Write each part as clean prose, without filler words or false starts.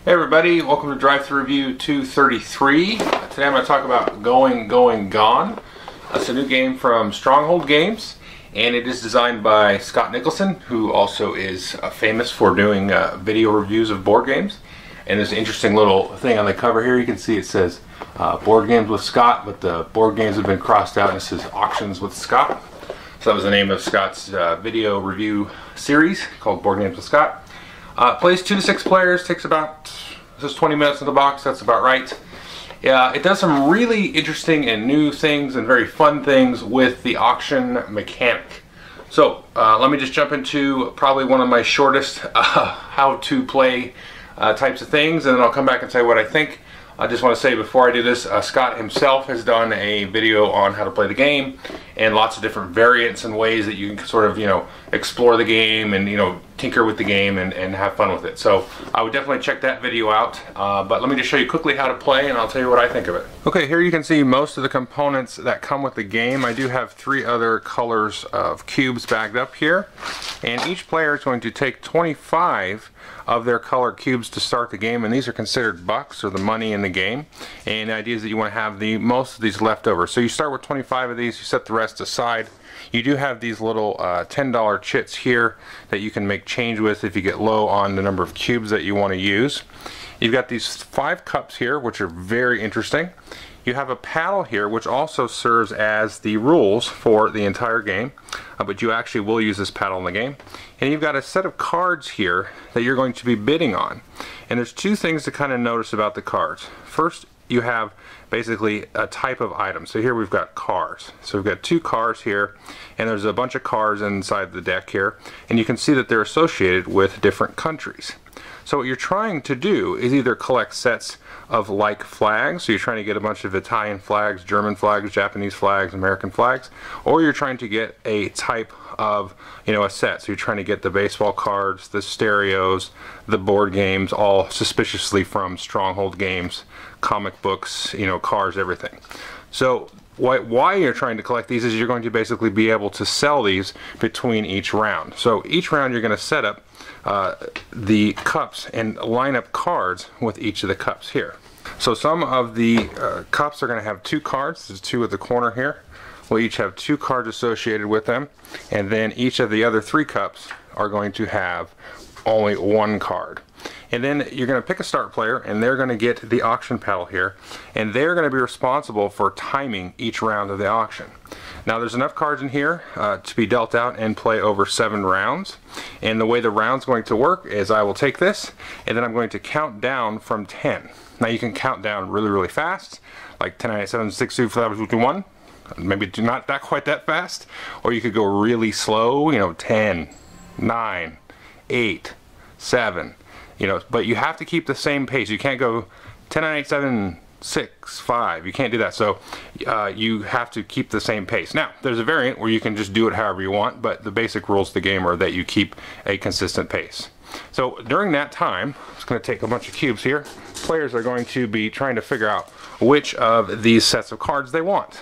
Hey everybody, welcome to Drive Thru Review 233. Today I'm going to talk about Going, Going, Gone. It's a new game from Stronghold Games, and it is designed by Scott Nicholson, who also is famous for doing video reviews of board games. And there's an interesting little thing on the cover here. You can see it says Board Games with Scott, but the board games have been crossed out and it says Auctions with Scott. So that was the name of Scott's video review series called Board Games with Scott. Plays 2 to 6 players, takes about, this is 20 minutes in the box, that's about right. Yeah, it does some really interesting and new things and very fun things with the auction mechanic. So let me just jump into probably one of my shortest how to play types of things, and then I'll come back and say what I think. I just want to say before I do this, Scott himself has done a video on how to play the game and lots of different variants and ways that you can sort of, explore the game and, tinker with the game and have fun with it. So I would definitely check that video out. But let me just show you quickly how to play and I'll tell you what I think of it. Okay, here you can see most of the components that come with the game. I do have 3 other colors of cubes bagged up here. And each player is going to take 25 of their color cubes to start the game, and these are considered bucks, or the money in the game. And the idea is that you want to have the most of these left over. So you start with 25 of these, you set the rest aside. You do have these little $10 chits here that you can make change with if you get low on the number of cubes that you want to use. You've got these 5 cups here, which are very interesting. You have a paddle here, which also serves as the rules for the entire game, but you actually will use this paddle in the game. And you've got a set of cards here that you're going to be bidding on. And there's 2 things to kind of notice about the cards. First, you have basically a type of item. So here we've got cars. So we've got 2 cars here, and there's a bunch of cars inside the deck here, and you can see that they're associated with different countries. So what you're trying to do is either collect sets of like flags, so you're trying to get a bunch of Italian flags, German flags, Japanese flags, American flags, or you're trying to get a type of, a set. So you're trying to get the baseball cards, the stereos, the board games, all suspiciously from Stronghold Games, comic books, cars, everything. So why you're trying to collect these is you're going to basically be able to sell these between each round. So each round you're going to set up the cups and line up cards with each of the cups here. So some of the cups are going to have 2 cards. There's 2 at the corner here. We'll each have 2 cards associated with them, and then each of the other 3 cups are going to have only 1 card. And then you're going to pick a start player, and they're going to get the auction paddle here, and they're going to be responsible for timing each round of the auction. Now there's enough cards in here to be dealt out and play over 7 rounds. And the way the round's going to work is I will take this, and then I'm going to count down from 10. Now you can count down really, really fast, like 10, 9, 7, 6, 2, 5, 4, 3, 2, 1. Maybe not quite that fast. Or you could go really slow, 10, 9, 8, 7. But you have to keep the same pace. You can't go 10, 9, 8, 7, 6, 5. You can't do that. So you have to keep the same pace. Now, there's a variant where you can just do it however you want, but the basic rules of the game are that you keep a consistent pace. So during that time, I'm just going to take a bunch of cubes here. Players are going to be trying to figure out which of these sets of cards they want.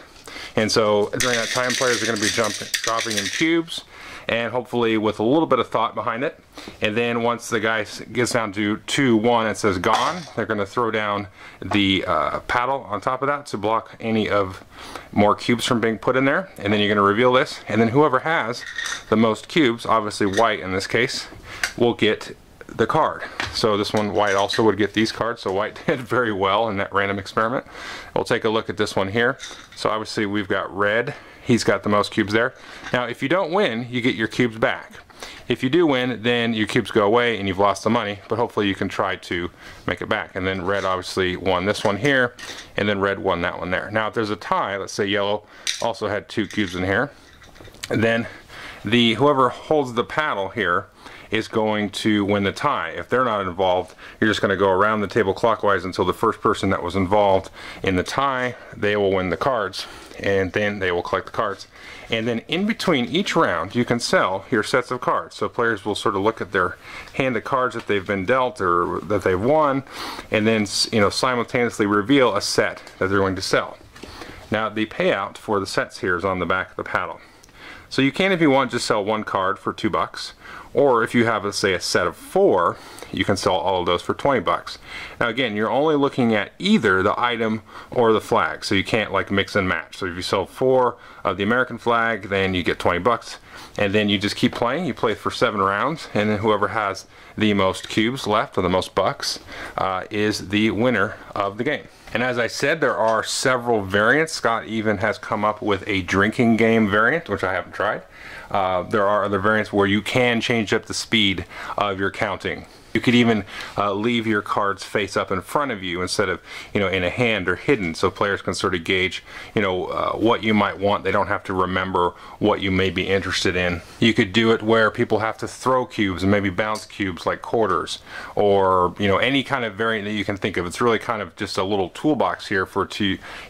And so during that time, players are going to be dropping in cubes, and hopefully with a little bit of thought behind it. And then once the guy gets down to 2, 1, and says gone, they're going to throw down the paddle on top of that to block any of more cubes from being put in there. And then you're going to reveal this, and then whoever has the most cubes, obviously white in this case, will get the card. So this one, white also would get these cards, so white did very well in that random experiment. We'll take a look at this one here. So obviously we've got red. He's got the most cubes there. Now if you don't win, you get your cubes back. If you do win, then your cubes go away and you've lost the money, but hopefully you can try to make it back. And then red obviously won this one here, and then red won that one there. Now if there's a tie, let's say yellow also had 2 cubes in here, and then whoever holds the paddle here is going to win the tie. If they're not involved, you're just going to go around the table clockwise until the first person that was involved in the tie, they will win the cards, and then they will collect the cards. And then in between each round, you can sell your sets of cards. So players will sort of look at their hand of cards that they've been dealt or that they've won, and then simultaneously reveal a set that they're going to sell. Now the payout for the sets here is on the back of the paddle. So you can, if you want, just sell 1 card for $2, Or if you have, let's say, a set of 4, you can sell all of those for 20 bucks. Now again, you're only looking at either the item or the flag, so you can't like mix and match. So if you sell 4 of the American flag, then you get 20 bucks, and then you just keep playing. You play for 7 rounds, and then whoever has the most cubes left, or the most bucks, is the winner of the game. And as I said, there are several variants. Scott even has come up with a drinking game variant, which I haven't tried. There are other variants where you can change up the speed of your counting. You could even leave your cards face up in front of you instead of, in a hand or hidden, so players can sort of gauge, what you might want. They don't have to remember what you may be interested in. You could do it where people have to throw cubes and maybe bounce cubes like quarters, or any kind of variant that you can think of. It's really kind of just a little toolbox here for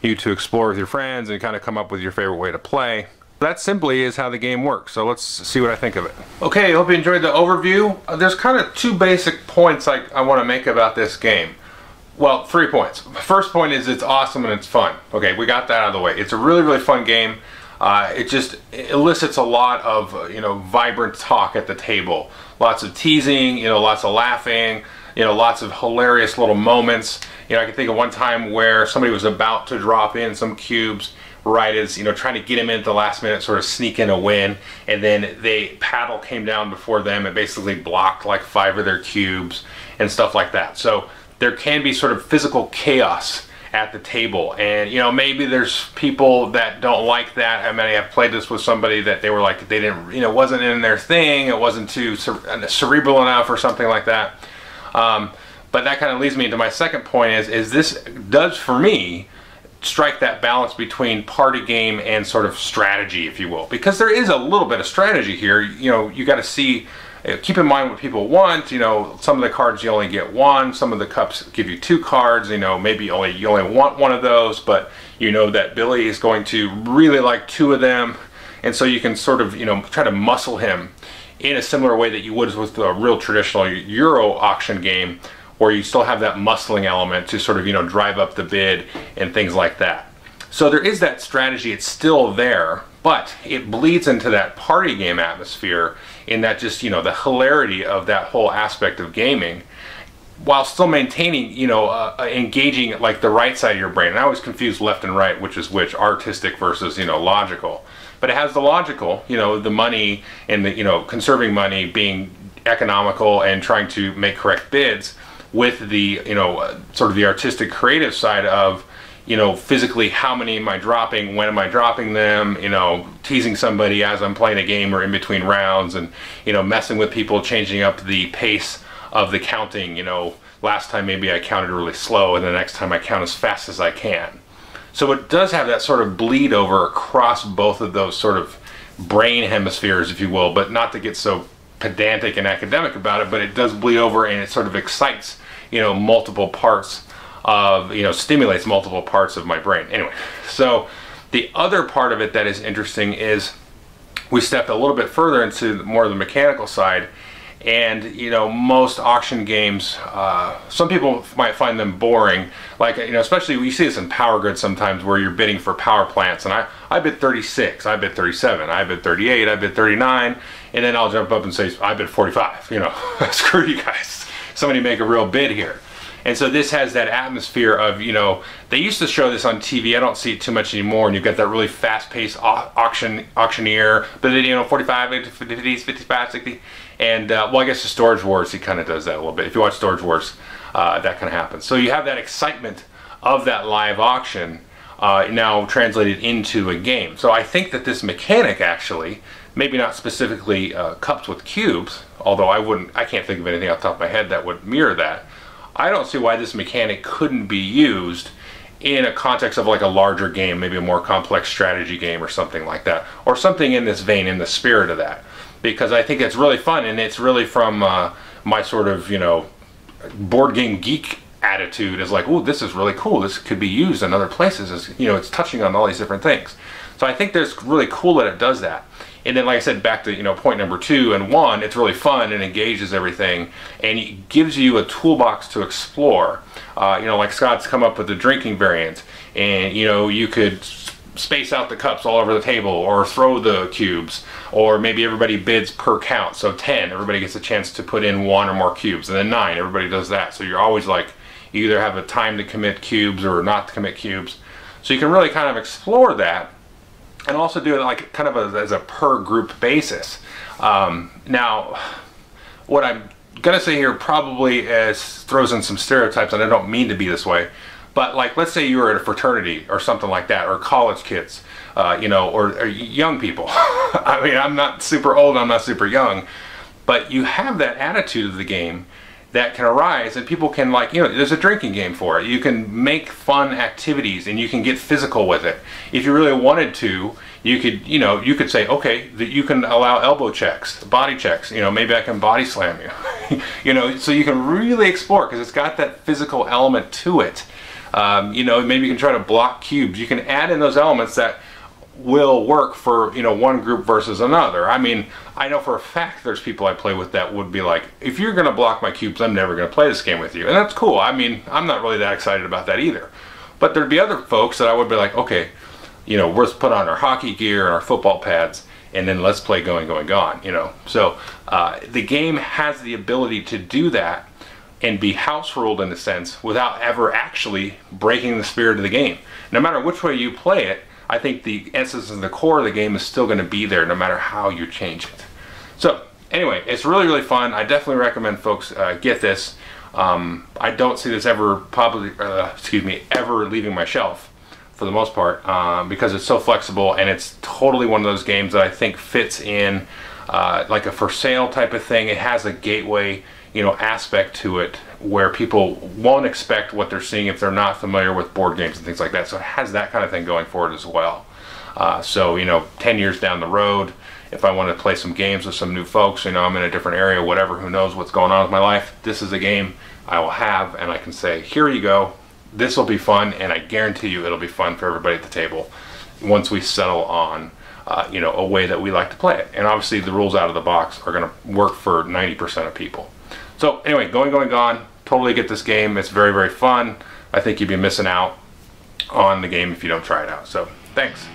you to explore with your friends and kind of come up with your favorite way to play. That simply is how the game works, so let's see what I think of it. Okay, I hope you enjoyed the overview. There's kind of 2 basic points I want to make about this game. Well, 3 points. First point is it's awesome and it's fun. Okay, we got that out of the way. It's a really, really fun game. It just elicits a lot of vibrant talk at the table. Lots of teasing, lots of laughing, lots of hilarious little moments. I can think of one time where somebody was about to drop in some cubes right as, trying to get him in at the last minute, sort of sneak in a win, and then paddle came down before them and basically blocked like 5 of their cubes and stuff like that. So there can be sort of physical chaos at the table, and maybe there's people that don't like that. I mean, I've played this with somebody that they were like, they didn't, wasn't in their thing, it wasn't too cerebral enough or something like that. But that kind of leads me into my second point is this does, for me, strike that balance between party game and sort of strategy, if you will, because there is a little bit of strategy here. You got to see, keep in mind what people want. Some of the cards you only get 1, some of the cups give you 2 cards. Maybe you only want 1 of those, but that Billy is going to really like 2 of them, and so you can sort of try to muscle him in a similar way that you would with a real traditional Euro auction game, where you still have that muscling element to sort of drive up the bid and things like that. So there is that strategy, it's still there, but it bleeds into that party game atmosphere in that just the hilarity of that whole aspect of gaming, while still maintaining engaging like the right side of your brain. And I always confuse left and right, which is which, artistic versus logical. But it has the logical, the money and the conserving money, being economical and trying to make correct bids, with the sort of the artistic creative side of physically how many am I dropping, when am I dropping them, teasing somebody as I'm playing a game or in between rounds, and messing with people, changing up the pace of the counting. Last time maybe I counted really slow, and the next time I count as fast as I can. So it does have that sort of bleed over across both of those sort of brain hemispheres, if you will, but not to get so pedantic and academic about it, but it does bleed over, and it sort of excites multiple parts of, stimulates multiple parts of my brain. Anyway, so the other part of it that is interesting is we stepped a little bit further into more of the mechanical side, and most auction games, some people might find them boring, like especially we see this in Power Grid sometimes, where you're bidding for power plants, and I bid 36, I bid 37, I bid 38, I bid 39, and then I'll jump up and say I bid 45. Screw you guys, somebody make a real bid here. And so this has that atmosphere of, they used to show this on TV, I don't see it too much anymore, and you've got that really fast-paced auctioneer, but then 45, 50, 55, 60, and well, I guess the Storage Wars, he kind of does that a little bit. If you watch Storage Wars, that kind of happens. So you have that excitement of that live auction now translated into a game. So I think that this mechanic actually, maybe not specifically cups with cubes, although I can't think of anything off the top of my head that would mirror that. I don't see why this mechanic couldn't be used in a context of like a larger game, maybe a more complex strategy game or something like that, or something in this vein, in the spirit of that, because I think it's really fun, and it's really from my sort of board game geek attitude, is like, oh, this is really cool, this could be used in other places, it's touching on all these different things. So I think that's really cool that it does that. And then, like I said, back to point number 2 and 1, it's really fun and engages everything, and it gives you a toolbox to explore. Like Scott's come up with the drinking variant, and you could space out the cups all over the table, or throw the cubes, or maybe everybody bids per count. So 10, everybody gets a chance to put in 1 or more cubes, and then 9, everybody does that. So you're always like, you either have a time to commit cubes or not to commit cubes. So you can really kind of explore that, and also do it like kind of as a per group basis. Now, what I'm gonna say here probably throws in some stereotypes, and I don't mean to be this way, but like, let's say you were at a fraternity or something like that, or college kids, you know, or young people. I mean, I'm not super old, I'm not super young, but you have that attitude of the game that can arise, and people can, like, you know, there's a drinking game for it. You can make fun activities, and you can get physical with it. If you really wanted to, you could, you know, you could say, okay, that you can allow elbow checks, body checks, you know, maybe I can body slam you. You know, so you can really explore, because it's got that physical element to it. You know, maybe you can try to block cubes. You can add in those elements that will work for, you know, one group versus another. I mean, I know for a fact there's people I play with that would be like, if you're going to block my cubes, I'm never going to play this game with you. And that's cool. I mean, I'm not really that excited about that either. But there'd be other folks that I would be like, okay, you know, let's put on our hockey gear and our football pads, and then let's play Going, Going, Gone, you know. So the game has the ability to do that and be house ruled in a sense without ever actually breaking the spirit of the game. No matter which way you play it, I think the essence and the core of the game is still going to be there no matter how you change it. So anyway, it's really, really fun. I definitely recommend folks get this. I don't see this ever ever leaving my shelf for the most part, because it's so flexible, and it's totally one of those games that I think fits in like a for sale type of thing. It has a gateway, you know, aspect to it where people won't expect what they're seeing if they're not familiar with board games and things like that. So it has that kind of thing going for it as well. So, you know, 10 years down the road, if I want to play some games with some new folks, you know, I'm in a different area, whatever, who knows what's going on with my life, this is a game I will have, and I can say, here you go, this will be fun, and I guarantee you it'll be fun for everybody at the table once we settle on you know, a way that we like to play it. And obviously the rules out of the box are going to work for 90% of people. So anyway, Going, Going, Gone, totally get this game. It's very, very fun. I think you'd be missing out on the game if you don't try it out. So thanks.